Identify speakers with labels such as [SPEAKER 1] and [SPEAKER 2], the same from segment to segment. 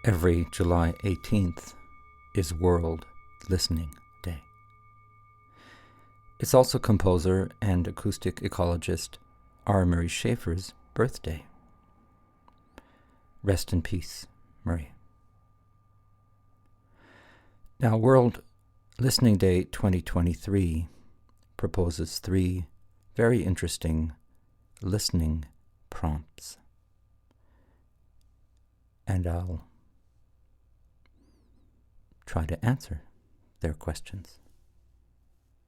[SPEAKER 1] Every July 18th is World Listening Day. It's also composer and acoustic ecologist R. Murray Schafer's birthday. Rest in peace, Murray. Now, World Listening Day 2023 proposes 3 very interesting listening prompts. And I'll try to answer their questions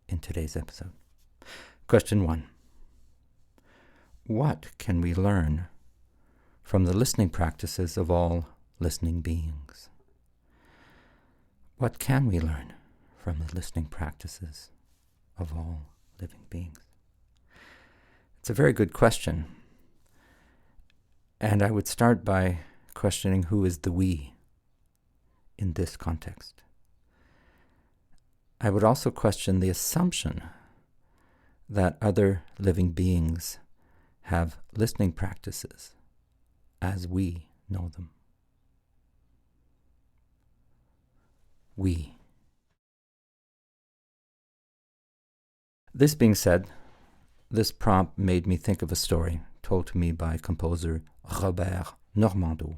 [SPEAKER 1] in today's episode. Question 1. What can we learn from the listening practices of all listening beings? What can we learn from the listening practices of all living beings? It's a very good question. And I would start by questioning who is the we in this context. I would also question the assumption that other living beings have listening practices as we know them. We. This being said, this prompt made me think of a story told to me by composer Robert Normando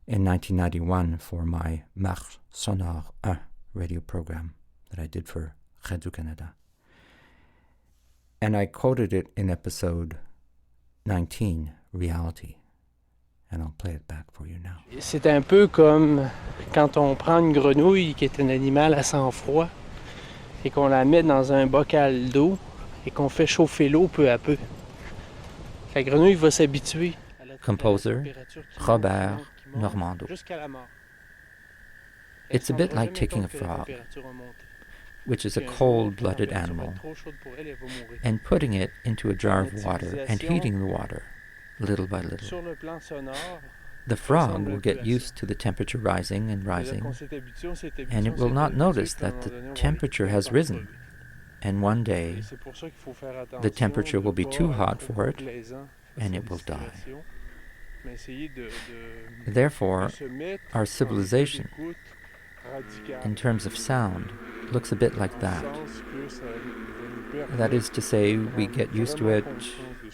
[SPEAKER 1] in 1991 for my Marche Sonore 1 radio program that I did for Radio-Canada. And I quoted it in episode 19, Reality. And I'll play it back for you now.
[SPEAKER 2] C'est un peu comme quand on prend une grenouille qui est un animal à sang froid et qu'on la met dans un bocal d'eau et qu'on fait chauffer l'eau peu à peu. La grenouille va s'habituer à la
[SPEAKER 1] Composer Robert Normando. It's a bit like taking a frog, which is a cold-blooded animal, and putting it into a jar of water and heating the water little by little. The frog will get used to the temperature rising and rising, and it will not notice that the temperature has risen. And one day, the temperature will be too hot for it, and it will die. Therefore, our civilization, in terms of sound, looks a bit like that. That is to say, we get used to it,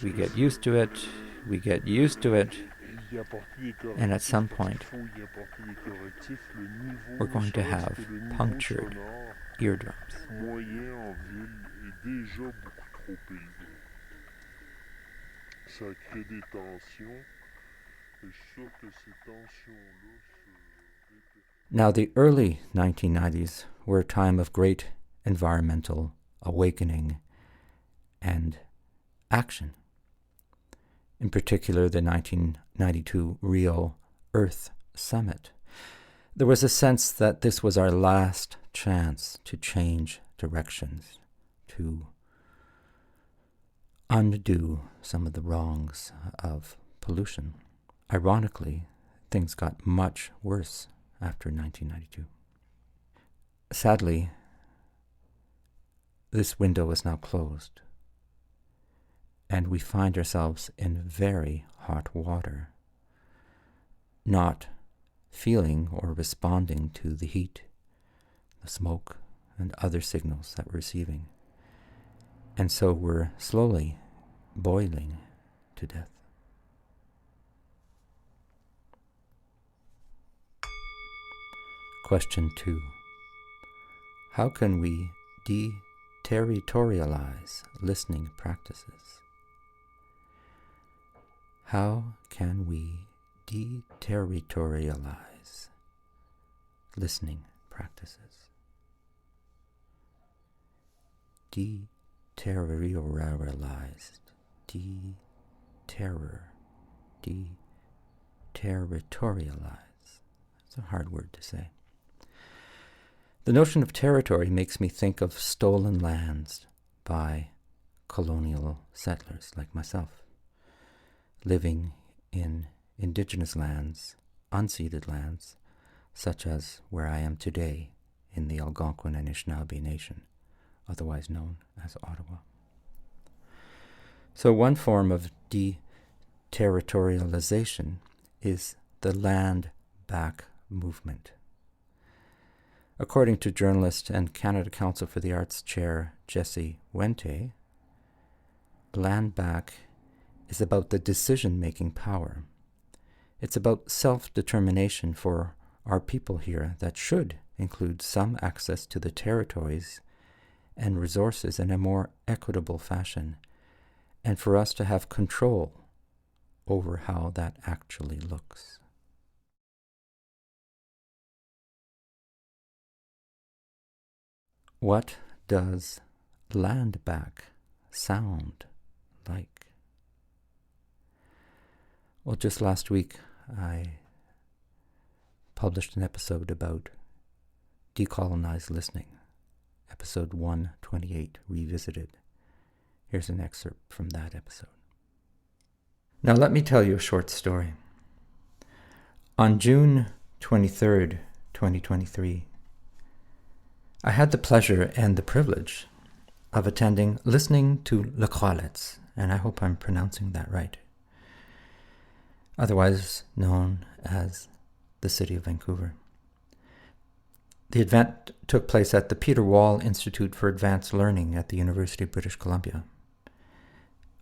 [SPEAKER 1] we get used to it, we get used to it, and at some point, we're going to have punctured eardrums. Now, the early 1990s were a time of great environmental awakening and action. In particular, the 1992 Rio Earth Summit. There was a sense that this was our last chance to change directions, to undo some of the wrongs of pollution. Ironically, things got much worse after 1992. Sadly, this window is now closed, and we find ourselves in very hot water, not feeling or responding to the heat, the smoke, and other signals that we're receiving. And so we're slowly boiling to death. Question 2. How can we deterritorialize listening practices? How can we deterritorialize listening practices? Deterritorialized. Deterritorialize. It's a hard word to say. The notion of territory makes me think of stolen lands by colonial settlers like myself, living in indigenous lands, unceded lands, such as where I am today in the Algonquin and Anishinaabe Nation, otherwise known as Ottawa. So one form of deterritorialization is the land back movement. According to journalist and Canada Council for the Arts Chair Jesse Wente, land back is about the decision-making power. It's about self-determination for our people here that should include some access to the territories and resources in a more equitable fashion, and for us to have control over how that actually looks. What does land back sound like? Well, just last week I published an episode about decolonized listening, episode 128, Revisited. Here's an excerpt from that episode. Now let me tell you a short story. On June 23rd, 2023, I had the pleasure and the privilege of attending Listening to ecologist, and I hope I'm pronouncing that right, otherwise known as the City of Vancouver. The event took place at the Peter Wall Institute for Advanced Learning at the University of British Columbia,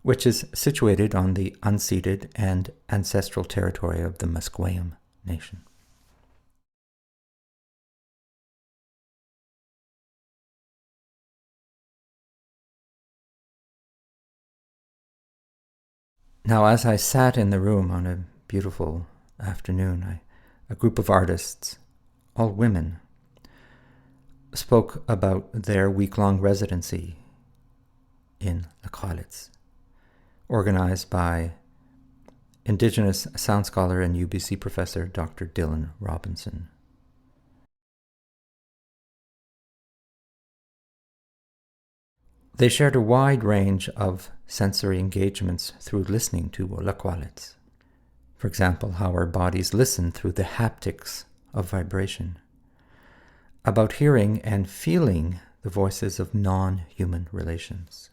[SPEAKER 1] which is situated on the unceded and ancestral territory of the Musqueam Nation. Now, as I sat in the room on a beautiful afternoon, a group of artists, all women, spoke about their week-long residency in ecologist, organized by Indigenous sound scholar and UBC professor Dr. Dylan Robinson. They shared a wide range of sensory engagements through listening to ecologist. For example, how our bodies listen through the haptics of vibration, about hearing and feeling the voices of non-human relations,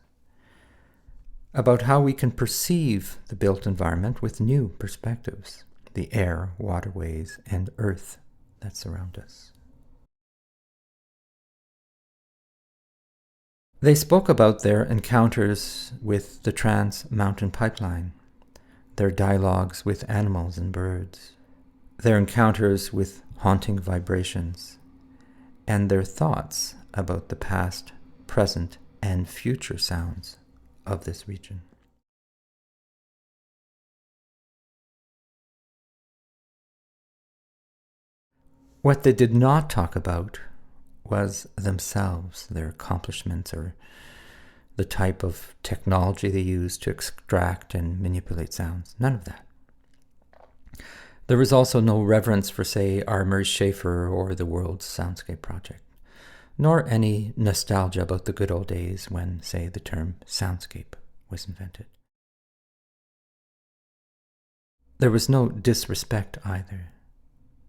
[SPEAKER 1] about how we can perceive the built environment with new perspectives, the air, waterways, and earth that surround us. They spoke about their encounters with the Trans Mountain Pipeline, their dialogues with animals and birds, their encounters with haunting vibrations, and their thoughts about the past, present, and future sounds of this region. What they did not talk about was themselves, their accomplishments, or the type of technology they use to extract and manipulate sounds. None of that. There was also no reverence for, say, Maurice Schafer or the World's Soundscape Project, nor any nostalgia about the good old days when, say, the term soundscape was invented. There was no disrespect either.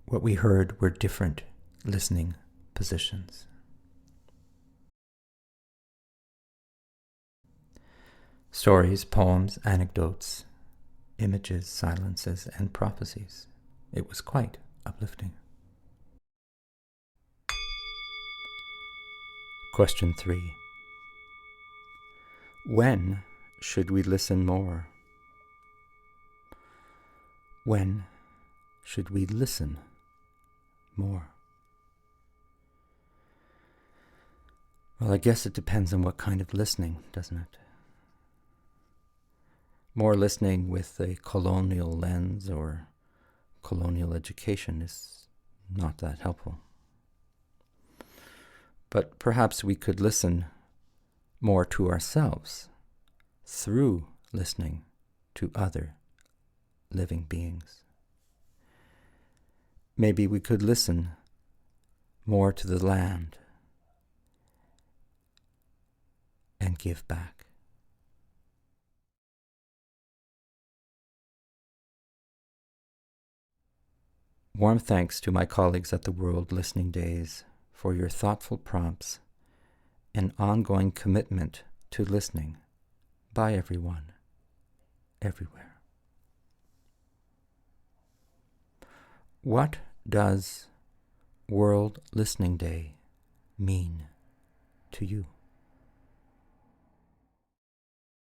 [SPEAKER 1] What we heard were different listening positions. Stories, poems, anecdotes, images, silences, and prophecies. It was quite uplifting. Question 3. When should we listen more? When should we listen more? Well, I guess it depends on what kind of listening, doesn't it? More listening with a colonial lens or colonial education is not that helpful. But perhaps we could listen more to ourselves through listening to other living beings. Maybe we could listen more to the land and give back. Warm thanks to my colleagues at the World Listening Days for your thoughtful prompts and ongoing commitment to listening by everyone, everywhere. What does World Listening Day mean to you?